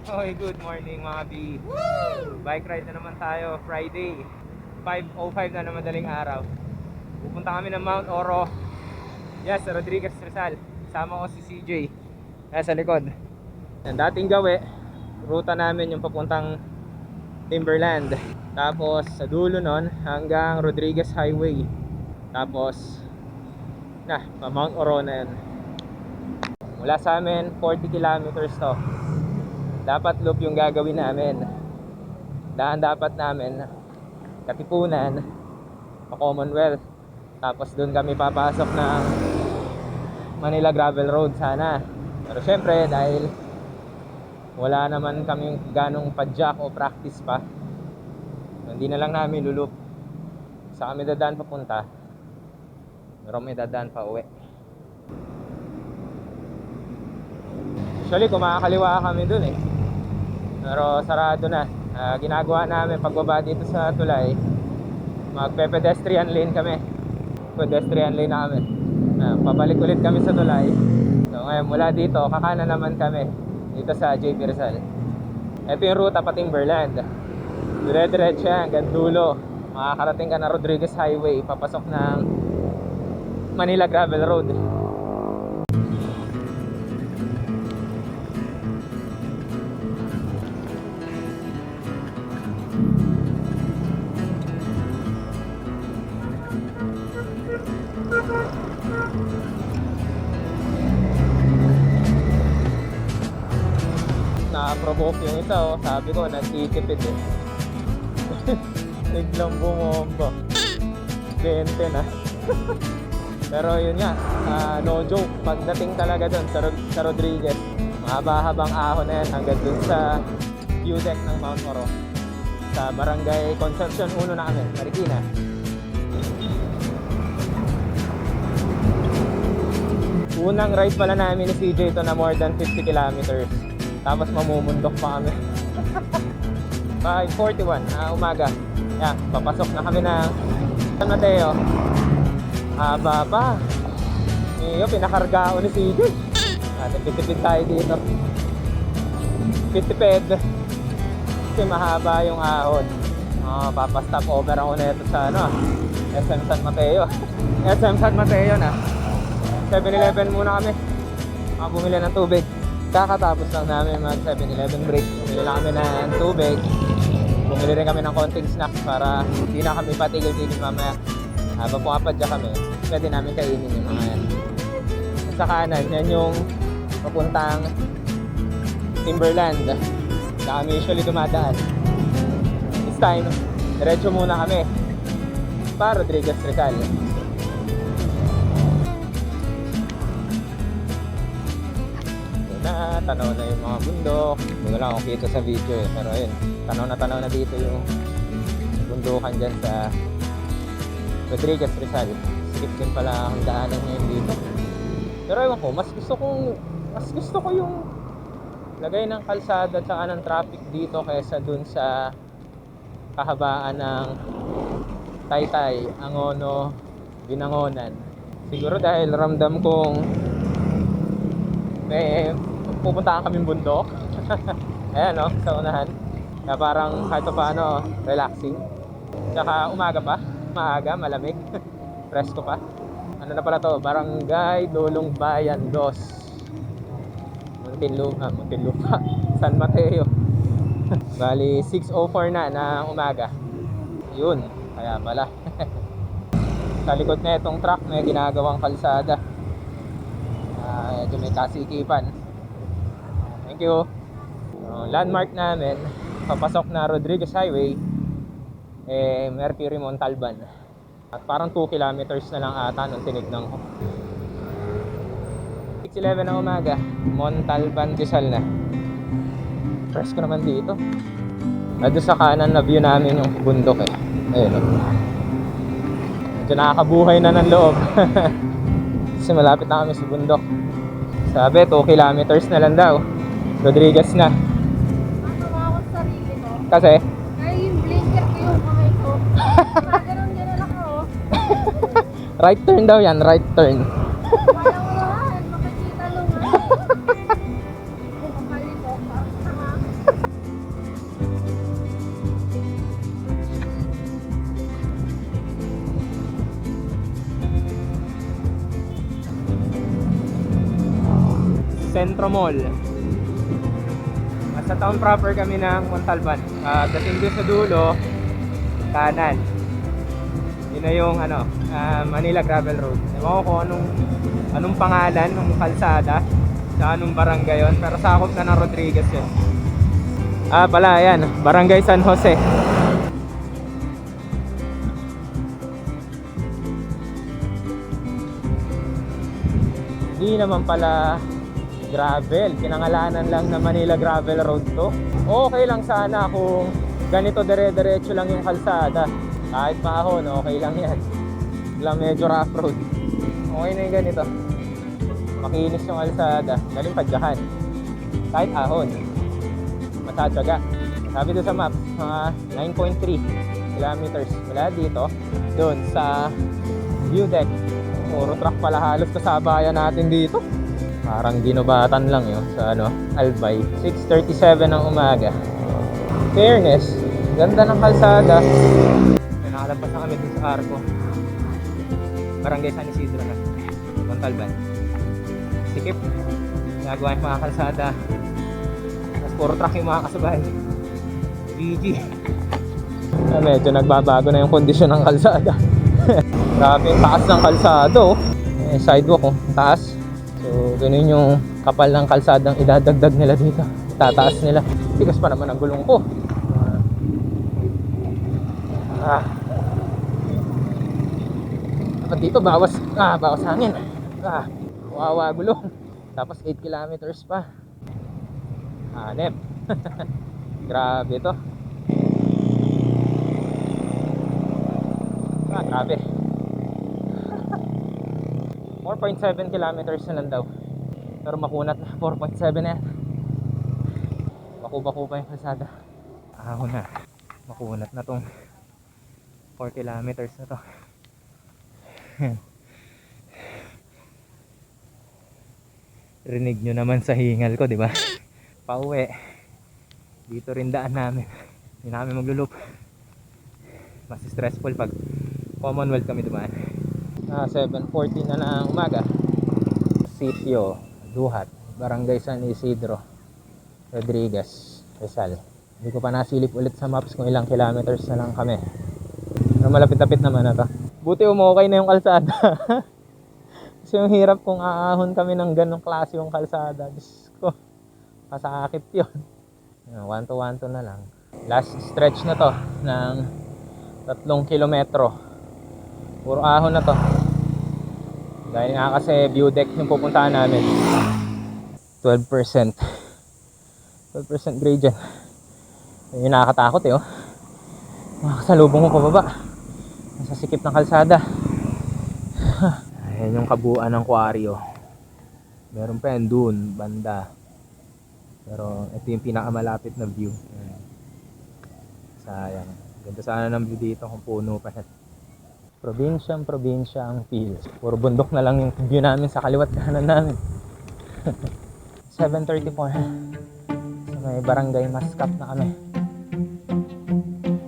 Okay, good morning mga B. Bike ride na naman tayo, Friday 5:05 na naman madaling araw. Pupunta kami ng Mount Oro. Yes, sa Rodriguez Rizal. Sama ko si CJ nasa likod. Ang dating gawi, ruta namin yung papuntang Timberland. Tapos sa dulo nun hanggang Rodriguez Highway. Tapos pa Mount Oro na yun. Mula sa amin 40 kilometers to. Dapat loop yung gagawin namin. Daan dapat namin Katipunan o Commonwealth. Tapos doon kami papasok ng Manila Gravel Road sana. Pero syempre dahil wala naman kaming ganong padjak o practice pa, hindi na lang namin lulup. Sa kami dadaan papunta, pero may dadaan pa uwi. Actually kumakaliwa kami dun pero sarado na. Ginagawa namin pagbaba dito sa tulay, magpe-pedestrian lane kami. Pedestrian lane na kami. Pabalik ulit kami sa tulay. So ngayon mula dito, kakanan naman kami dito sa JP Rizal. Ito yung ruta pa Timberland. Dire-diretso yan, hanggang dulo. Makakarating ka na Rodriguez Highway, papasok ng Manila Gravel Road. Na-provoke yung isa sabi ko nagtitipid biglang bumomba 20 na. Pero yun nga, no joke, pagdating talaga dun sa Rodriguez, mahaba-habang ahon na yan hanggang dun sa view deck ng Mount Oro. Sa Barangay Concepcion 1 na kami, Marikina. Unang ride pala namin ni CJ ito na more than 50 kilometers. Tapos mamumundok pa kami. 5:41 na umaga. Yan, papasok na kami ng San Mateo. Haba pa. Iyo, pinakargao ni CJ. Tipid-tipid tayo dito. Tipid. Kasi mahaba yung ahon. Papastop over ako nito sa SM San Mateo. SM San Mateo na. 7-Eleven muna kami. Bumili ng tubig. Kakatapos lang namin mag 7-Eleven break. Bumili lang kami ng tubig. Bumili rin kami ng konting snacks para hindi na kami patigil-tigil mamaya. Habang pumapadya kami, pwede namin kainin yung mga yan. Sa kanan, yan yung papuntang Timberland na kami usually dumadaan. This time, diretso muna kami pa Rodriguez Rizal. Tanaw na yung mga bundok. Hindi ko lang kung kita sa video pero ayun, tanaw na dito yung bundukan dyan sa Rodriguez Rizal. Sikip din pala ang daanan ngayon dito. Pero ewan ko, mas gusto ko yung lagay ng kalsada at saka ng traffic dito kaysa dun sa kahabaan ng Taytay, Angono, Binangonan. Siguro dahil ramdam kong may pupuntahan kaming bundok. Ayan sa unahan. Na parang kahit paano relaxing. Tsaka umaga pa. Maaga, malamig. Presko pa. Ano na pala to? Barangay Dulong Bayan 2. Muntinlupa. San Mateo. Bali 6:04 na umaga. Yun. Kaya pala. Sa likod na itong truck may ginagawang kalsada. Medyo may kasikipan. Thank you. Landmark namin, papasok na Rodriguez Highway, Mercury Montalban. At parang 2 kilometers na lang ata nung tinignan ko. 6:11 na umaga, Montalban Rizal na. Presko naman dito. At doon sa kanan na view namin yung bundok Ayun medyo nakakabuhay na ng loob. Kasi malapit na kami sa bundok. Sabi 2 kilometers na lang daw Rodriguez na. Matawa ako sa sarili ko. Kasi? Ay, yung blinker ko yung kamay ko. Ganun ako. Right turn daw yan, right turn. Walang makikita lumang. Centro Mall. Nasa town proper kami ng Montalban. Dating doon sa dulo, kanan. Yun na yung Manila Gravel Road. Ewan ko kung anong pangalan ng kalsada sa anong barangay yun, pero sakop na ng Rodriguez yun. Pala, ayan, Barangay San Jose. Hindi naman pala gravel, pinangalanan lang na Manila Gravel Road to. Okay lang sana kung ganito dire-diretso lang yung kalsada. Kahit maahon, okay lang yan. Lang medyo rough road. Okay na yung ganito. Makinis yung kalsada, galing padyakan. Kahit ahon, matatsaga. Sabi doon sa map, mga 9.3 kilometers mula dito doon sa view deck. Puro truck pala halos kasabayan natin dito. Parang ginubatan lang yun sa Albay. 6:37 ng umaga. Fairness, ganda ng kalsada. Nakalampas na kami dun sa Arco. Barangay San Isidro na, Montalban. Sikip, nagawa yung mga kalsada. Tapos puro truck yung mga kasabay. GG. Medyo nagbabago na yung kondisyon ng kalsada. Grabe yung taas ng kalsada, oh. Sidewalk, oh, taas. So, ganun yung kapal ng kalsadang idadagdag nila dito. Tataas nila. Tigas pa naman ang gulong ko. Dapat dito bawas hangin. Wawa gulong. Tapos 8 kilometers pa. Hanep. Grabe to. Grabe. 4.7 kilometers na lang daw. Pero makunat na. 4.7 na yan. Baku-baku pa yung kalsada. Ahon na. Makunat na tong 4 kilometers na to. Rinig nyo naman sa hingal ko, di ba? Pauwi. Dito rin daan namin. Hindi namin maglulup. Mas stressful pag Commonwealth kami dumaan. 7:14 na ng umaga. Sitio Duhat, Barangay San Isidro, Rodriguez, Rizal. Hindi ko pa nasilip ulit sa maps kung ilang kilometers na lang kami. Pero malapit-lapit naman na to. Buti umukay na yung kalsada. Kasi yung hirap kung aahon kami ng ganong klase yung kalsada. Diyos ko, pasakit yun. 1-2 na lang. Last stretch na to ng 3 kilometro. Puro ahon na to. Dahil nga kasi view deck yung pupuntahan namin. 12% grade yan. Yun yung nakakatakot eh, oh. Makakasalubong ko pababa. Nasa sikip ng kalsada. Ayan yung kabuuan ng Quario. Meron pa yan dun, banda. Pero ito yung pinakamalapit na view. Ayan. Sayang. Ganda sana ng view dito kung puno pa yan. Probinsya ang feel. Puro bundok na lang yung view namin sa kaliwat kanan namin. 7:34. So may barangay Mascap na kami.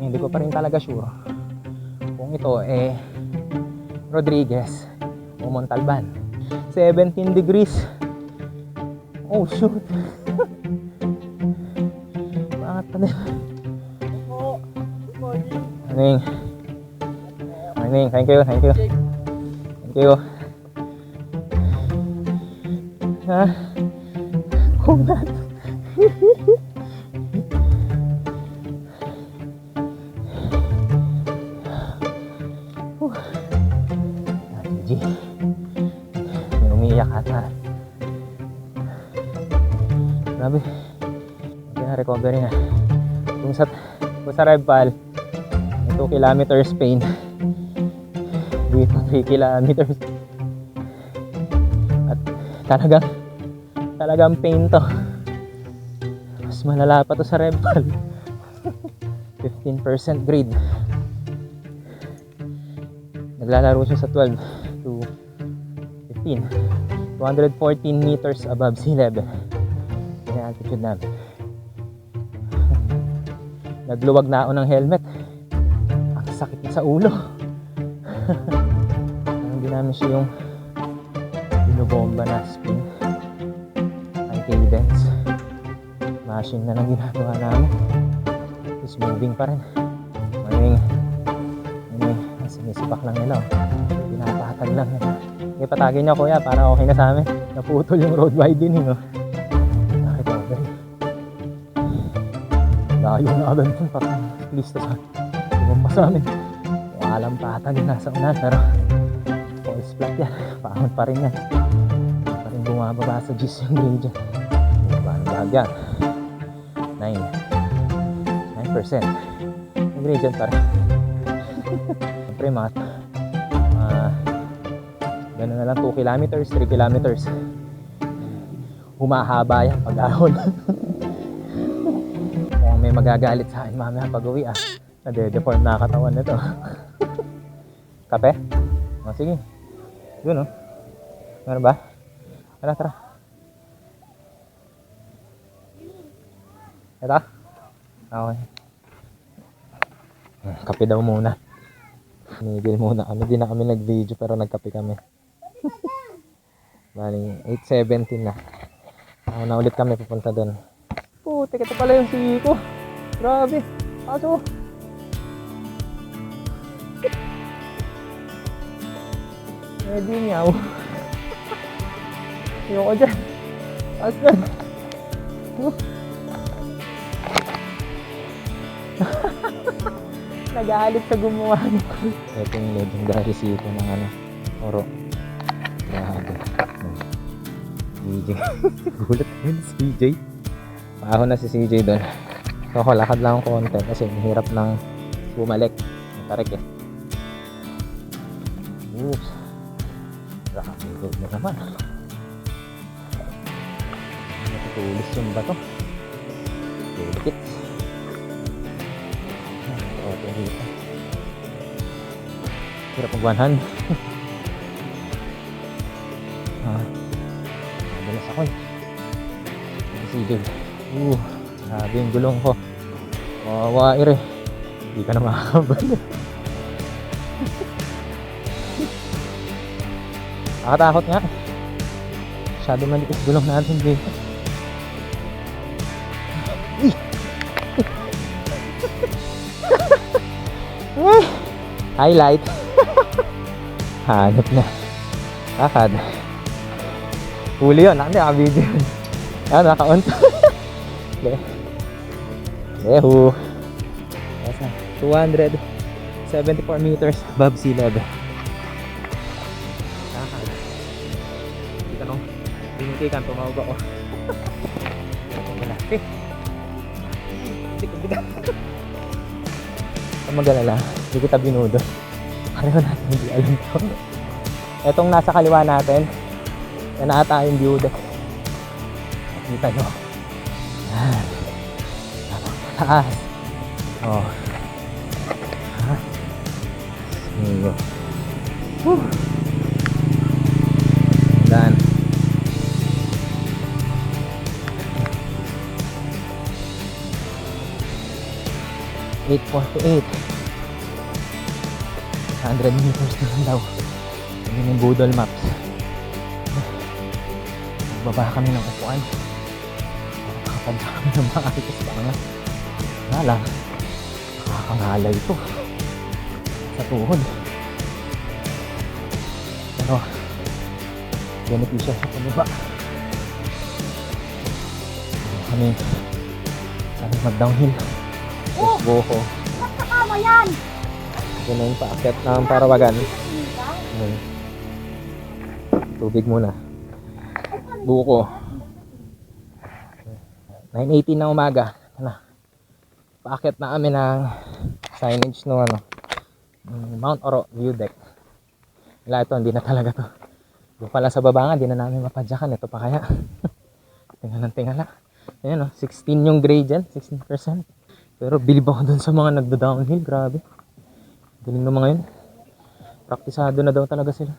Hindi ko pa rin talaga sure kung ito Rodriguez o Montalban. 17 degrees. Oh shoot. Bakit pa din? Morning, thank you. Kunat. GG. May umiiyak ata. Grabe. Recovery na. Kung sa Rebpal, 2 kilometers pain. Dito 3 kilometers. At talagang pain to. Mas malala pa to sa Rebpal. 15% grade. Naglalaro siya sa 12 to 15. 214 meters above sea level. Yan ang altitude namin. Nagluwag na ako ng helmet. Ang sakit na sa ulo. Hindi namin siya yung binubomba na spin. cadence. Machine na lang ginagawa namin. Is moving pa rin. Sinisipak lang nila. Pinapatag lang nila. Sige, patagin niyo kuya para okay na sa amin. Naputol yung road widening. Bakit okay? Layo na agad dun. Parang lista sa tumumpa sa amin. Yung alam patag yung nasa unan. Pero false flat yan. Pangon pa rin yan. Pa rin bumababa sa G's yung gradient. Paano bahag yan? 9% yung gradient pa rin. Siyempre mga gano'n na lang 2 kilometers, 3 kilometers. Humahaba yan pag-ahon. Mukhang may magagalit sa akin mamaya pag-uwi nade-deform na katawan nito. Kape? O sige. Yun Ano ba? Tara. Ito? Okay. Kape daw muna. Nigil muna kami. Di na kami nag-video pero nagkape kami. Baling 8:17 na. Na ulit kami pupunta doon. Putik, ito pala yung siko. Grabe. Aso. Medyo nyaw. Ayoko dyan. Aso. Nagalit sa gumawa nito. Ito yung legendary sito ng oro. Grabe. CJ. Gulat yun si CJ. Paahon na si CJ doon. So ako lakad lang ang konti kasi hirap ng bumalik. Tarik Oops. Grabe good na naman. Natutulis yung bato. Tulikit. Dito. Hirap magwanhan. Madalas ako Sigil. Grabe yung gulong ko. Wawair Hindi ka na makakabalik. Nakatakot nga. Masyado manipis gulong natin dito. Highlight. Hanap na. Kakad. Huli yun. Naka-video yun. Naka-on. Lehu. 274 meters above sea level. Kakad. Dito nung binutikan. Tumawag ako. Malaki. Hindi ko bigat. Kung mag-alala, hindi kita binudo. Pareho natin hindi alam to. Etong nasa kaliwa natin, yan ata yung view deck. Nakita nyo. Yan. Napakataas. Sige. Dan. 8:48. 100 meters na lang daw. Yun yung Google Maps. Nagbaba kami ng upuan. Nakakapagda kami ng maayos pa nga. Nga lang, nakakangalay ito sa tuhod. Pero benepisya sa pababa. Kami mag-downhill. Buho. Nakakama yan! Ito na yung paakyat ng Parawagan. Tubig muna. Buko. 9:18 na umaga. Paakyat na kami ng signage no Mount Oro View Deck. Wala ito, hindi na talaga to. Doon pala sa baba nga, hindi na namin mapadyakan. Ito pa kaya. Tingala. Ayan 16 yung gradient, 16%. Pero bilib ako dun sa mga nagda-downhill. Grabe. Galing ng mga yun. Praktisado na daw talaga sila.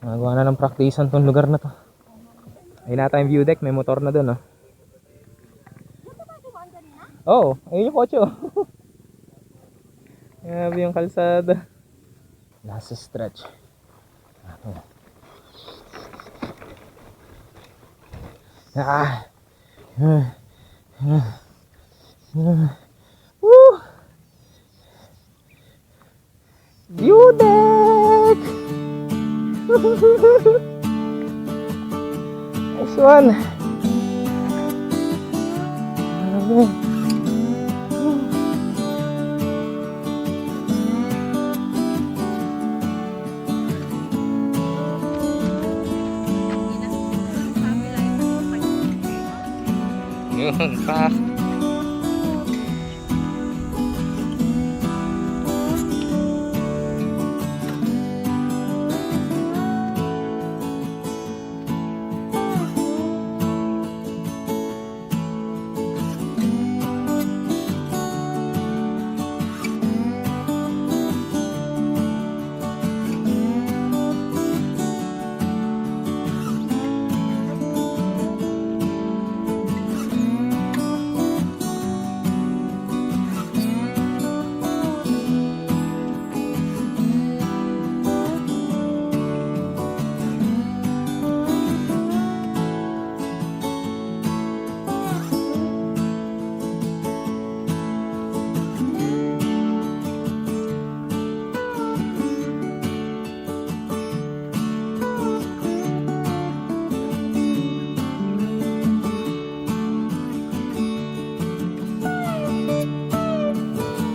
Nagawa na ng praktisan tong lugar na to. Ayun na tayong view deck. May motor na dun Oo. Ayun yung kotse Grabe yung kalsada. Last stretch. Ah. Woo! View deck! Nice one! Yun pa.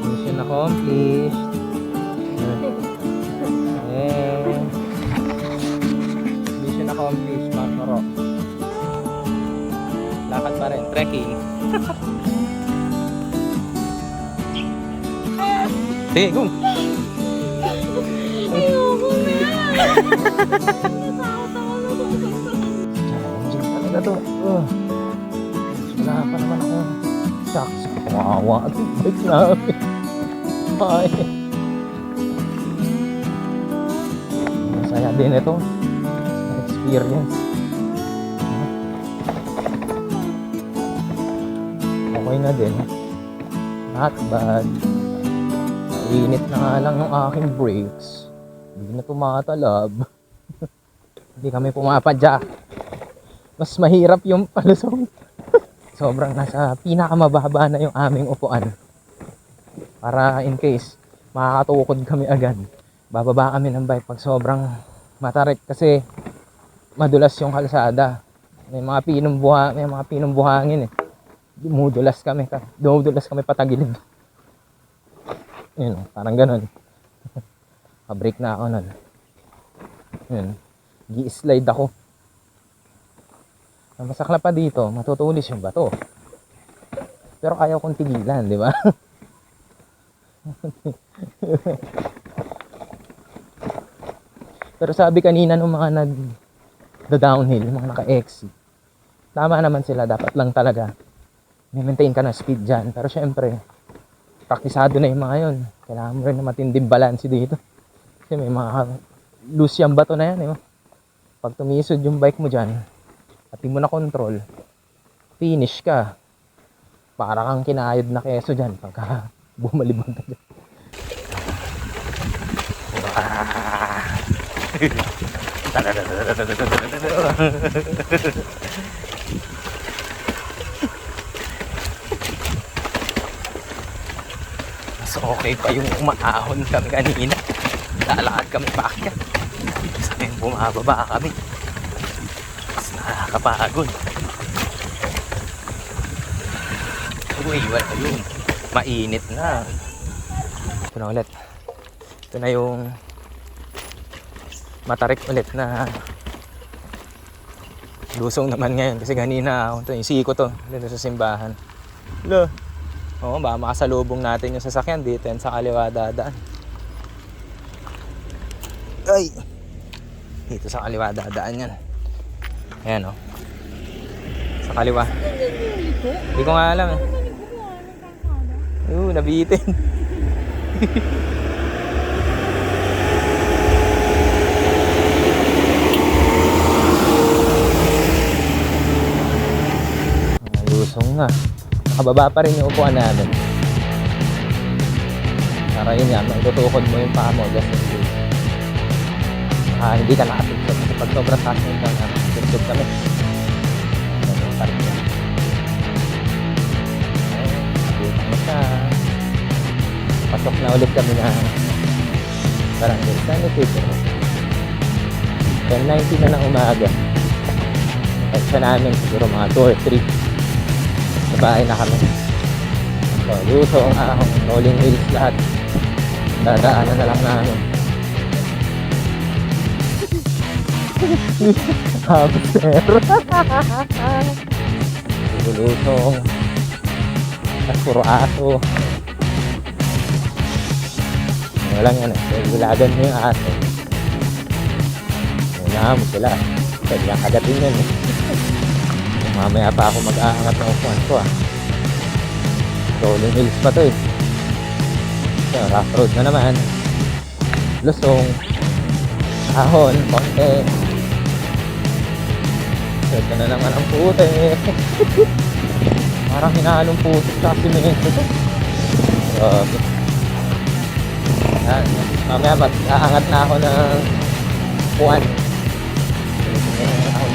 Mission accomplished. Mission accomplished, mga karo. Lakad pa rin, trekking. Sige, go! Ayoko na! Challenging talaga to. Wala pa naman ako. Shucks, kawawa at bike namin. Ay. Masaya din ito. Experience. Okay na din. Not bad. Init na nga lang yung aking brakes. Hindi na tumatalab. Hindi kami pumapadya. Mas mahirap yung palusong. Sobrang nasa pinakamababa na yung aming upuan. Para in case makakatukod kami agad, bababa kami ng bike pag sobrang matarik kasi madulas yung kalsada. May mga pinong buhangin eh. Dumudulas kami patagilid. Yun, parang ganun. Pa-break na ako nun. Yun, gi-slide ako. Ang masakla pa dito, matutulis yung bato. Pero ayaw kong tigilan, di ba? Pero sabi kanina nung mga nag-downhill, mga naka-exit, tama naman sila, dapat lang talaga may-maintain ka na speed dyan. Pero syempre, praktisado na yung mga yun. Kailangan mo rin na matinding balance dito. Kasi may mga loose yung bato na yan. Pag tumisod yung bike mo dyan, at di mo na control, finish ka. Para kang kinayod na keso dyan pagka bumalibang ka dyan. Mas okay pa yung umaahon kami kanina. Lalakad kami paakyat. Sa ngayon bumababa kami. Mas nakakapagod. Uy, wala yun. Mainit na. Ito na ulit. Ito na yung matarik ulit na lusong naman ngayon. Kasi ganina ito, yung siko to dito sa simbahan. Lo. Oo, baka makasalubong natin yung sasakyan dito yan sa kaliwa dadaan. Ay! Dito sa kaliwa dadaan yan. Ayan o. Sa kaliwa. Hindi ko nga alam eh. Nabitin. Lusong nga. Nakababa pa rin yung upuan namin. Para yun nga, matutukod mo yung paa mo just in case. Hindi ka nakatugtog kasi pag sobrang taas yung paa namin, tugtog kami. pa rin yan. Nakita mo siya. Pasok na ulit kami na Barangay San Isidro. 10:90 na ng umaga. Pagsa namin siguro mga 2 or 3. Sa bahay na kami. So, Lusong, Ahong, Rolling Hills lahat. Dadaanan na lang namin. Hamster. Lusong. At puro aso. Walang yan eh. Gulagan mo yung aso. Unahan mo sila. Pwede lang kagatin yan eh. Mamaya pa ako mag-aangat ng upuan ko ah. Rolling Hills pa to eh. So, rough road na naman. Lusong. Ahon. Konti. Ito na naman ang puti. Parang hinahalong puti sa simento to. Grabe. Yan. Mamaya mag-aangat na ako ng upuan.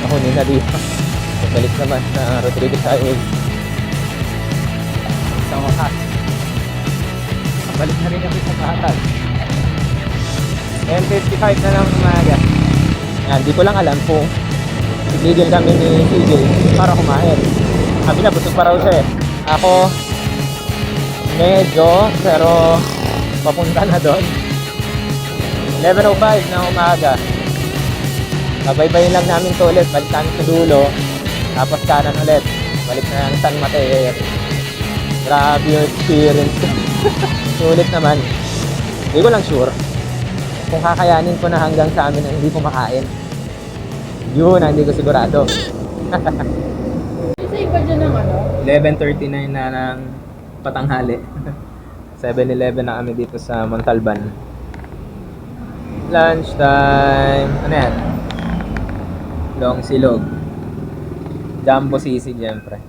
Ahonin na dito. Balik naman sa Rodriguez Highway. Isang wakas. Balik na rin kami sa Batal. 10:55 na lang umaga. Yan, di ko lang alam kung tigil kami ni CJ para kumain. Sabi na, busog pa raw siya eh. Ako, medyo, pero papunta na doon. 11:05 na umaga. Babaybayin lang namin to ulit. Balik namin sa dulo. Tapos kanan ulit. Balik na ng San Mateo. Grabe yung experience. Sulit naman. Hindi ko lang sure kung kakayanin ko na hanggang sa amin na hindi ko makain. Yun ang hindi ko sigurado. Isa iba dyan ng ano? 11:39 na ng patanghali. 7-Eleven na kami dito sa Montalban. Lunchtime. Ano yan? Long silog. Jumbo sisig, siyempre.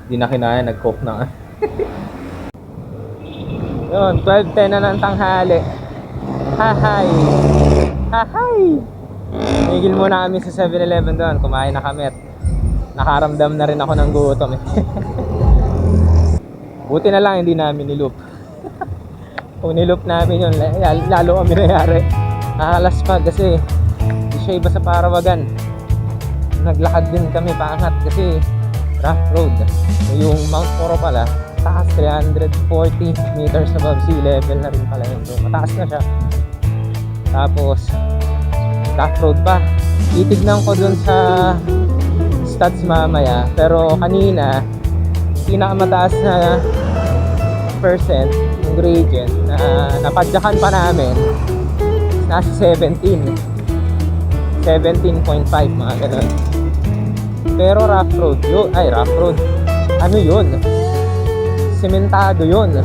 Hindi na kinaya, nag-coke na. Yun, 12:10 na ng tanghali. Hahay! Hahay! Nigil muna kami sa 7-Eleven doon. Kumain na kami at nakaramdam na rin ako ng gutom. Buti na lang hindi namin niloop. Kung niloop namin yun, lalo kami nangyari. Nakalaspag kasi hindi siya iba sa Parawagan. Naglakad din kami paangat kasi rough road. Yung Mount Oro pala, taas 340 meters above sea level na rin pala yun. So, mataas na siya. Tapos, rough road pa. Titignan ko dun sa stats mamaya. Pero kanina, pinakamataas na percent yung gradient na napadyakan pa namin nasa 17. 17.5 mga ganun. Pero rough road yun. Ay, rough road. Ano yun? Sementado yun.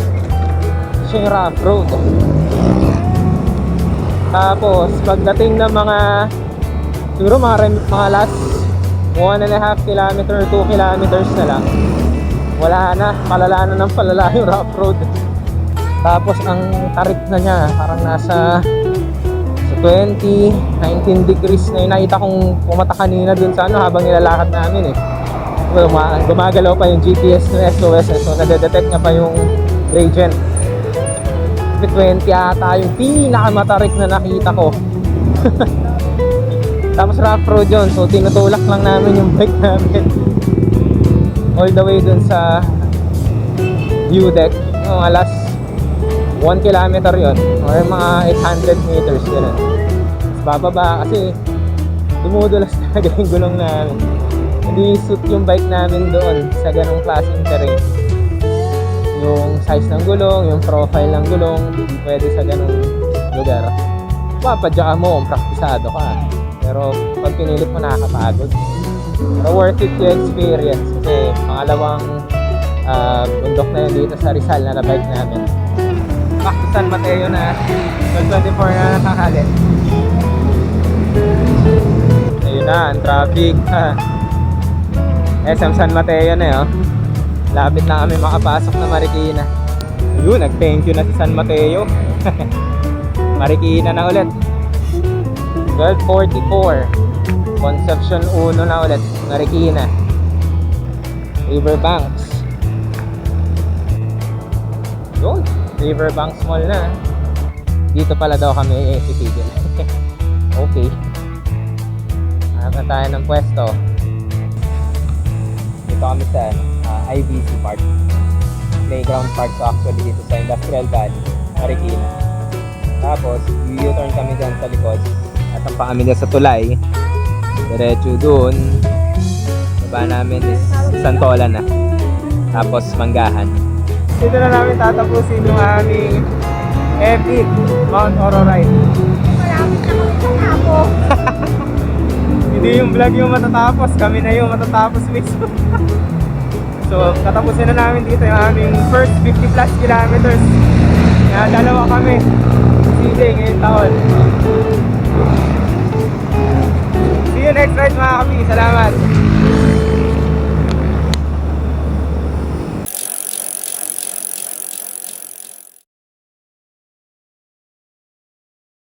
Siya yung rough road. Tapos, pagdating ng mga siguro mga last 1.5 kilometer, 2 kilometers na lang, wala na, palala na ng palala yung rough road. Tapos, ang tarik na niya, parang nasa 20, 19 degrees na yung nakita kong pumata kanina dun sa ano habang nilalakad namin eh. Gumagalaw pa yung GPS ng SOS so nadedetect nga pa yung gradient. 20 ata yung pinakamatarik na nakita ko. Tapos rough road yun, so tinutulak lang namin yung bike namin all the way dun sa view deck. Yung last 1 kilometer yun or mga 800 meters yun. Bababa kasi dumudulas talaga yung gulong namin. Hindi suit yung bike namin doon sa ganong klaseng terrain. Yung size ng gulong, yung profile ng gulong, pwede sa ganong lugar. Papadya mo kung praktisado ka. Pero pag pinilit mo nakakapagod. Pero worth it yung experience kasi pangalawang bundok na yun dito sa Rizal na bike namin. Back to San Mateo na 12:24 na nakakali. Ayun na, ang traffic. SM San Mateo na yun. Lapit na kami makapasok na Marikina. Ayun, nag-thank you na si San Mateo. Marikina na ulit. 12:44. Conception 1 na ulit, Marikina. Riverbanks. Yun, Riverbanks Mall na. Dito pala daw kami titigil. Okay. Hanap na tayo ng pwesto. Dito kami sa IBC Park. Playground park to actually dito sa Industrial Valley, Marikina. Tapos, U-turn kami dyan sa likod. At ang kami dyan sa tulay. Diretso dun. Baba namin is Santolan na. Tapos, Manggahan. Dito na namin tatapusin yung aming epic Mount Oro ride. Malapit na kami sa tapo. Hindi yung vlog yung matatapos, kami na yung matatapos mismo. So, tatapusin na namin dito yung aming first 50 plus kilometers. Kaya dalawa kami. CJ ngayong taon. See you next ride mga kapi. Salamat!